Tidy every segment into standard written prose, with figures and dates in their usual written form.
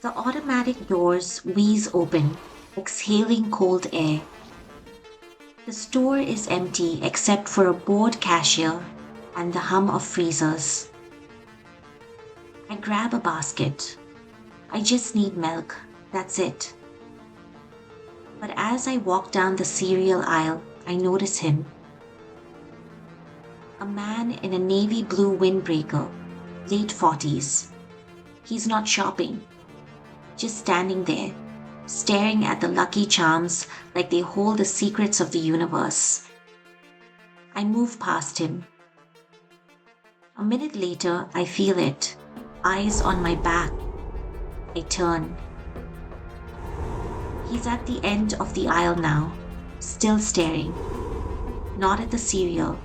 The automatic doors wheeze open, exhaling cold air. The store is empty except for a bored cashier and the hum of freezers. I grab a basket. I just need milk, that's it. But as I walk down the cereal aisle, I notice him. A man in a navy blue windbreaker, late 40s. He's not shopping, just standing there, staring at the Lucky Charms like they hold the secrets of the universe. I move past him. A minute later, I feel it, eyes on my back. I turn. He's at the end of the aisle now, still staring. Not at the cereal,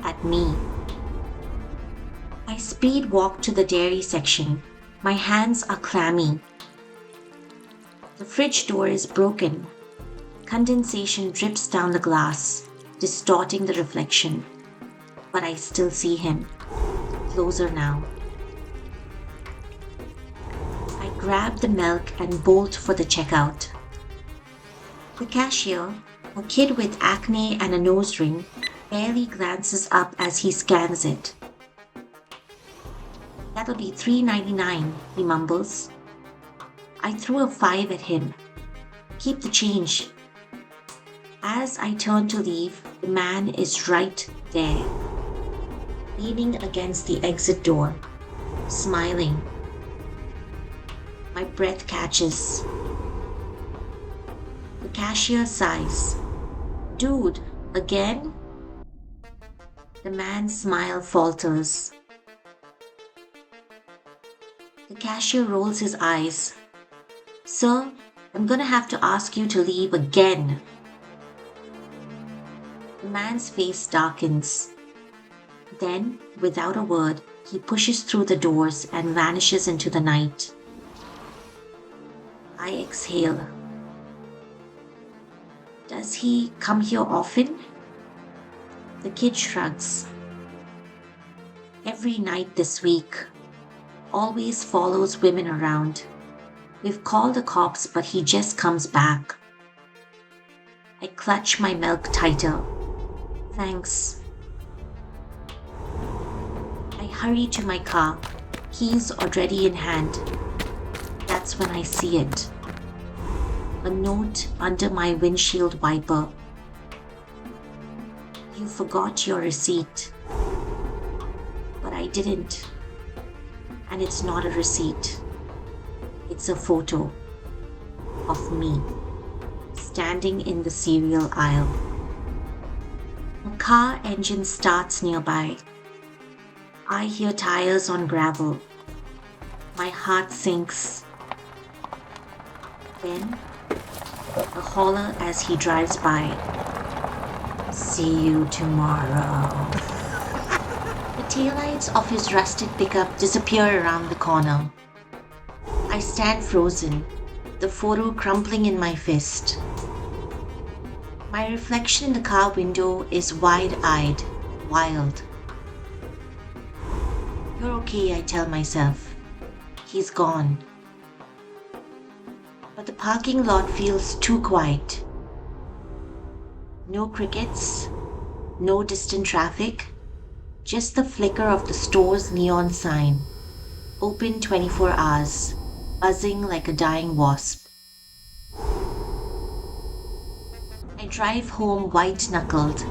at me. I speed walk to the dairy section. My hands are clammy. The fridge door is broken. Condensation drips down the glass, distorting the reflection. But I still see him, closer now. I grab the milk and bolt for the checkout. The cashier, a kid with acne and a nose ring, barely glances up as he scans it. "That'll be $3.99, he mumbles. I throw a 5 at him. "Keep the change." As I turn to leave, the man is right there, leaning against the exit door, smiling. My breath catches. The cashier sighs. "Dude, again?" The man's smile falters. The cashier rolls his eyes. "Sir, I'm gonna have to ask you to leave again." The man's face darkens. Then, without a word, he pushes through the doors and vanishes into the night. I exhale. "Does he come here often?" The kid shrugs. "Every night this week. Always follows women around. We've called the cops, but he just comes back." I clutch my milk tighter. "Thanks." I hurry to my car, keys already in hand. That's when I see it. A note under my windshield wiper. "You forgot your receipt." But I didn't. And it's not a receipt. It's a photo of me standing in the cereal aisle. A car engine starts nearby. I hear tires on gravel. My heart sinks. Then, a holler as he drives by. "See you tomorrow." The taillights of his rusted pickup disappear around the corner. I stand frozen, the photo crumpling in my fist. My reflection in the car window is wide-eyed, wild. "You're okay," I tell myself. He's gone. But the parking lot feels too quiet. No crickets, no distant traffic, just the flicker of the store's neon sign, open 24 hours, buzzing like a dying wasp. I drive home white-knuckled,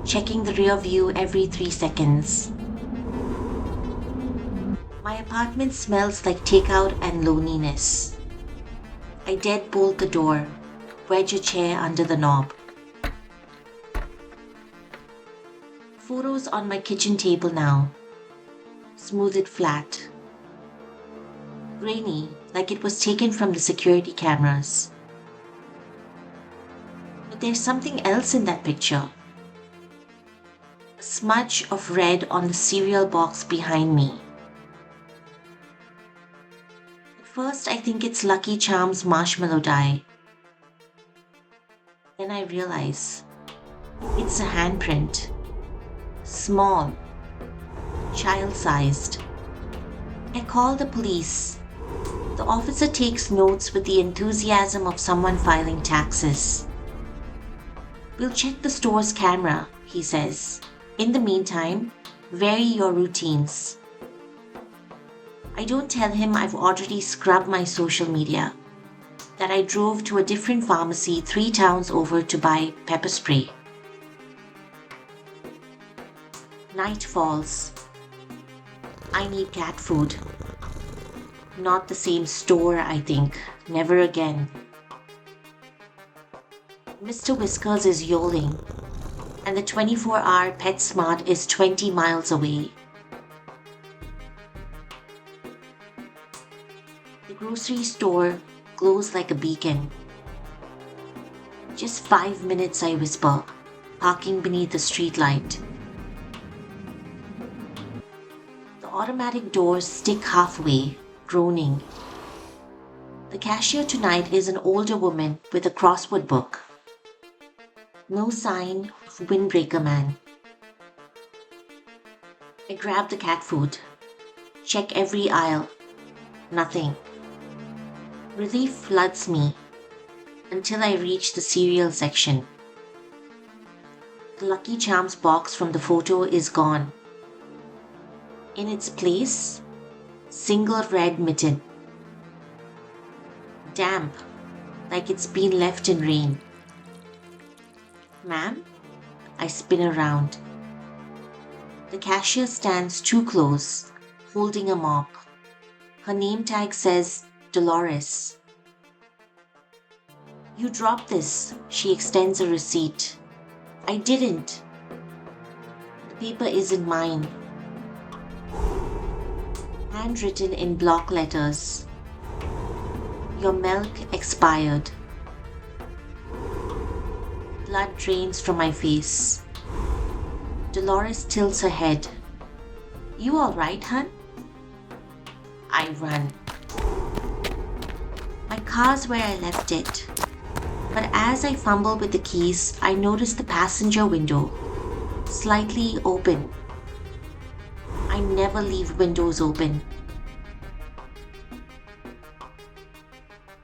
checking the rear view every 3 seconds. My apartment smells like takeout and loneliness. I deadbolt the door, wedge a chair under the knob. Photos on my kitchen table now. Smooth it flat. Grainy, like it was taken from the security cameras. But there's something else in that picture. A smudge of red on the cereal box behind me. At first, I think it's Lucky Charms marshmallow dye. Then I realize it's a handprint. Small, child-sized. I call the police. The officer takes notes with the enthusiasm of someone filing taxes. "We'll check the store's camera," he says. "In the meantime, vary your routines." I don't tell him I've already scrubbed my social media, that I drove to a different pharmacy 3 towns over to buy pepper spray. Night falls. I need cat food. Not the same store, I think. Never again. Mr. Whiskers is yowling, and the 24-hour PetSmart is 20 miles away. The grocery store glows like a beacon. "Just 5 minutes," I whisper, parking beneath the streetlight. The automatic doors stick halfway, groaning. The cashier tonight is an older woman with a crossword book. No sign of Windbreaker Man. I grab the cat food. Check every aisle. Nothing. Relief floods me until I reach the cereal section. The Lucky Charms box from the photo is gone. In its place, single red mitten. Damp, like it's been left in rain. "Ma'am?" I spin around. The cashier stands too close, holding a mop. Her name tag says Dolores. "You dropped this." She extends a receipt. "I didn't." The paper isn't mine. Handwritten in block letters. "Your milk expired." Blood drains from my face. Dolores tilts her head. "You all right, hun?" I run. My car's where I left it. But as I fumble with the keys, I notice the passenger window, slightly open. I never leave windows open.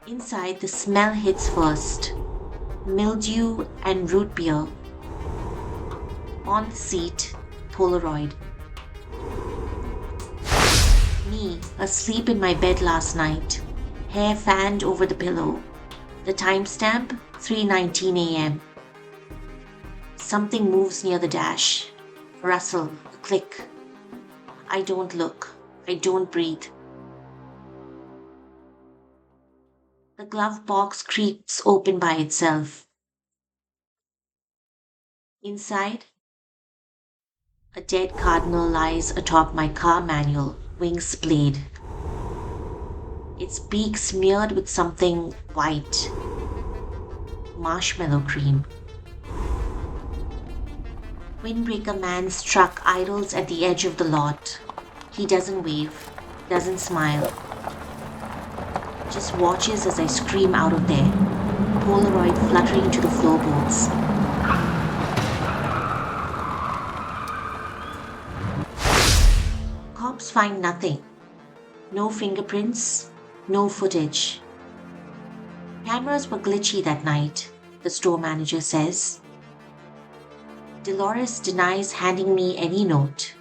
Inside, the smell hits first. Mildew and root beer. On the seat, Polaroid. Me, asleep in my bed last night, hair fanned over the pillow. The timestamp, 3:19 a.m. Something moves near the dash. Rustle, a click. I don't look. I don't breathe. The glove box creaks open by itself. Inside, a dead cardinal lies atop my car manual, wings splayed. Its beak smeared with something white. Marshmallow cream. Windbreaker Man struck idles at the edge of the lot. He doesn't wave, doesn't smile. Just watches as I scream out of there, Polaroid fluttering to the floorboards. Cops find nothing. No fingerprints, no footage. Cameras were glitchy that night, the store manager says. Dolores denies handing me any note.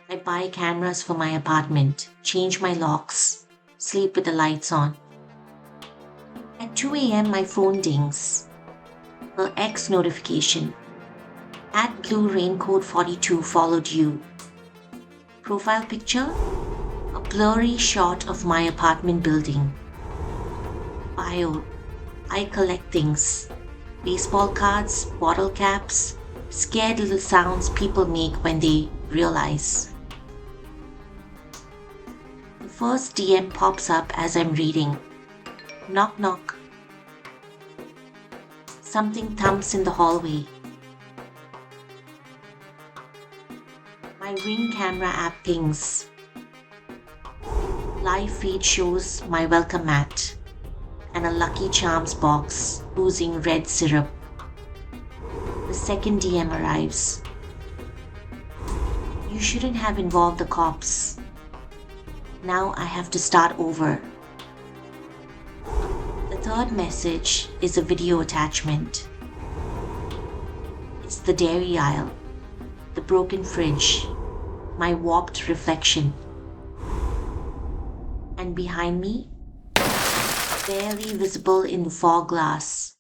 I buy cameras for my apartment, change my locks, sleep with the lights on. At 2 a.m. my phone dings. Her ex notification. @Blue Raincoat 42 followed you. Profile picture? A blurry shot of my apartment building. Bio. I collect things. Baseball cards, bottle caps, scared little sounds people make when they realize. The first DM pops up as I'm reading. Knock knock. Something thumps in the hallway. My Ring camera app pings. Live feed shows my welcome mat and a Lucky Charms box oozing red syrup. The second DM arrives. You shouldn't have involved the cops. Now I have to start over. The third message is a video attachment. It's the dairy aisle, the broken fridge, my warped reflection. And behind me, barely visible in the fog glass,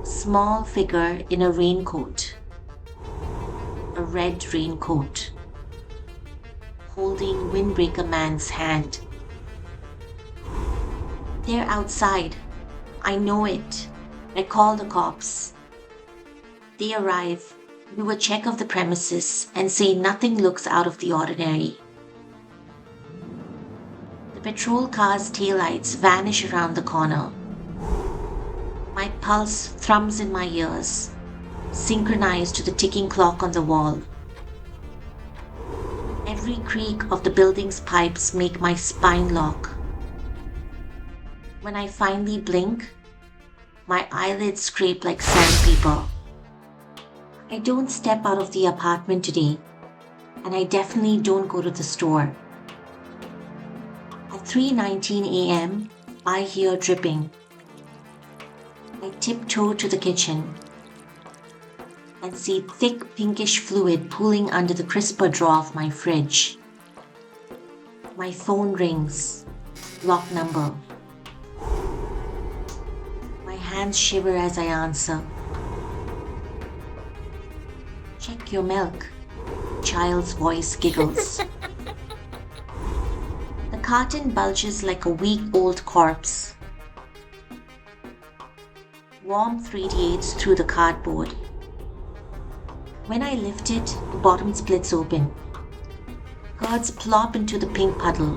small figure in a raincoat, a red raincoat, holding Windbreaker Man's hand. They're outside. I know it. I call the cops. They arrive, do a check of the premises, and say nothing looks out of the ordinary. The patrol car's taillights vanish around the corner. My pulse thrums in my ears, synchronized to the ticking clock on the wall. Every creak of the building's pipes make my spine lock. When I finally blink, my eyelids scrape like sandpaper. I don't step out of the apartment today, and I definitely don't go to the store. At 3:19 a.m., I hear dripping. I tiptoe to the kitchen and see thick pinkish fluid pooling under the crisper drawer of my fridge. My phone rings. Lock number. My hands shiver as I answer. Check your milk. Child's voice giggles. The carton bulges like a week-old corpse. Warmth radiates through the cardboard. When I lift it, the bottom splits open. Curds plop into the pink puddle.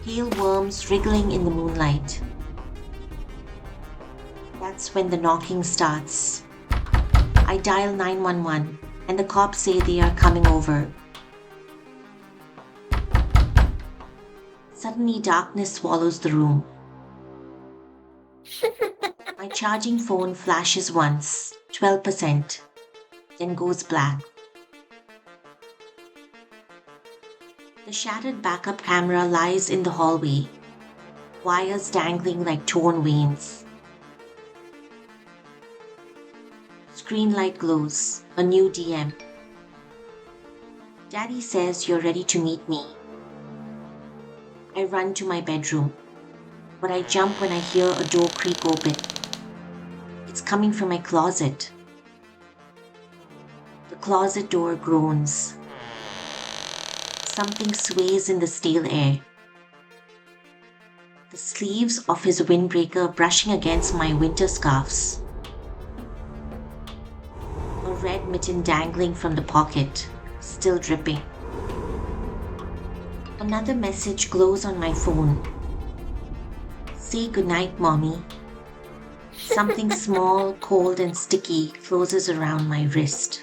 Pale worms wriggling in the moonlight. That's when the knocking starts. I dial 911 and the cops say they are coming over. Suddenly darkness swallows the room. My charging phone flashes once, 12%, then goes black. The shattered backup camera lies in the hallway, wires dangling like torn veins. Screen light glows, a new DM. Daddy says you're ready to meet me. I run to my bedroom, but I jump when I hear a door creak open. It's coming from my closet. The closet door groans. Something sways in the stale air. The sleeves of his windbreaker brushing against my winter scarves. A red mitten dangling from the pocket, still dripping. Another message glows on my phone. Say goodnight, Mommy. Something small, cold, and sticky closes around my wrist.